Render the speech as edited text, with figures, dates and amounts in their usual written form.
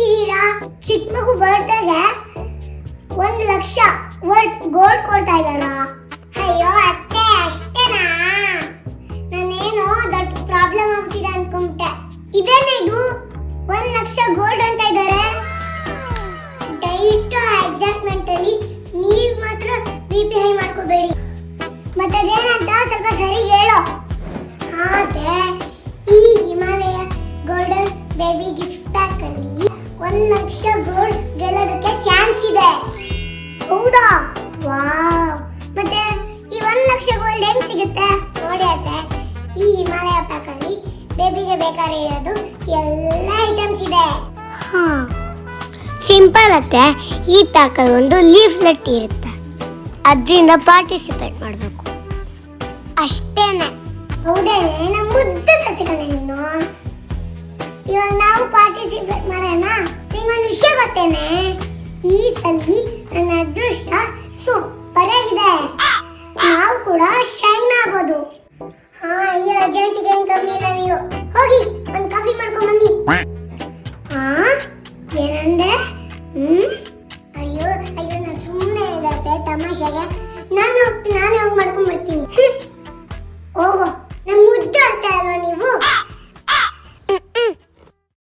ನಗ್ತಿದ್ದೀರಾ? ಚಿಕ್ಕ ಮಗು ಬರ್ತ್ಡೇಗೆ 1,00,000 worth gold ಕೊಡ್ತಾ ಇದ್ದಾರಾ? ಅಯ್ಯೋ ಅತ್ತೆ, ಅಷ್ಟೇನಾ? ನಾನೇನೋ ದೊಡ್ಡ ಪ್ರಾಬ್ಲಮ್ ಆಗ್ತಿದೆ ಅನ್ಕೊಂಡೆ. ಇದೇನೇ ಇದು 1,00,000 ಗೋಲ್ಡ್ ಅಂತ ಇದ್ದಾರೆ. ದಯವಿಟ್ಟು ಎಕ್ಸಾಕ್ಟ್ಮೆಂಟ್ ಅಲ್ಲಿ ನೀವು ಮಾತ್ರ BP ಹೈ ಮಾಡ್ಕೋಬೇಡಿ. ಮತ್ತೆ ಅದೇನಂತ ಸ್ವಲ್ಪ ಸರಿ ಹೇಳೋ. ಹಾಗೆ ಈ Himalaya golden baby gift pack ಅಲ್ಲಿ 1,00,000 ಗೋಲ್ಡ್ ಗೆಲ್ಲೋದಕ್ಕೆ ಚಾನ್ಸ್ ಇದೆ. ಹೌದಾ? ವಾವ್! ಮತ್ತೆ ಈ 1,00,000 ಗೋಲ್ಡ್ ಹೆಂಗ್ ಸಿಗುತ್ತೆ ನೋಡಿ ಅತ್ತೆ. ಈ ಹಿಮಾಲಯ ಪ್ಯಾಕ್ ಅಲ್ಲಿ ಬೇಬಿಗೆ ಬೇಕಾಗಿರೋದು ಎಲ್ಲ ಐಟಮ್ಸ್ ಇದೆ. ಸಿಂಪಲ್ ಅತ್ತೆ. ಈ ಪ್ಯಾಕ್ ಅಲ್ಲಿ ಒಂದು ಲೀಫ್ಲೆಟ್ ಇರುತ್ತೆ, ಅದರಿಂದ ಪಾರ್ಟಿಸಿಪೇಟ್ ಮಾಡಬೇಕು ಅಷ್ಟೇನೆ. ಹೌದೇನೆ? ನಮ್ಮ ಮುದ್ದು ಸತ್ಕನೆ ನೀನು. ಇವಾಗ ನಾವು ಪಾರ್ಟಿಸಿಪೇಟ್ ಮಾಡೋಣ. ನಿಂಗೊಂದು ವಿಷಯ ಗೊತ್ತೇನೆ? ಈ ಸಲ ನನ್ನ ಅದೃಷ್ಟ ಸೂಪರ್ ಆಗಿದೆ. ನಾವು ಕೂಡ ಶೈನ್ ಆಗೋದು. ಈ ಅರ್ಜೆಂಟಿಗೆ ಏನ್ ಕಮ್ಮಿ ಇಲ್ಲ. ನೀವು ಹೋಗಿ ಒಂದು ಕಾಫಿ ಮಾಡ್ಕೊಂಡ್ ಬನ್ನಿ. ಏನಂದೆ? ಅಯ್ಯೋ ನಾನು ಸುಮ್ಮನೆ ಇರತ್ತೆ ತಮಾಷೆಗೆ. ನಾನು ಹೋಗಿ ಮಾಡ್ಕೊಂಡ್ ಬರ್ತೀನಿ.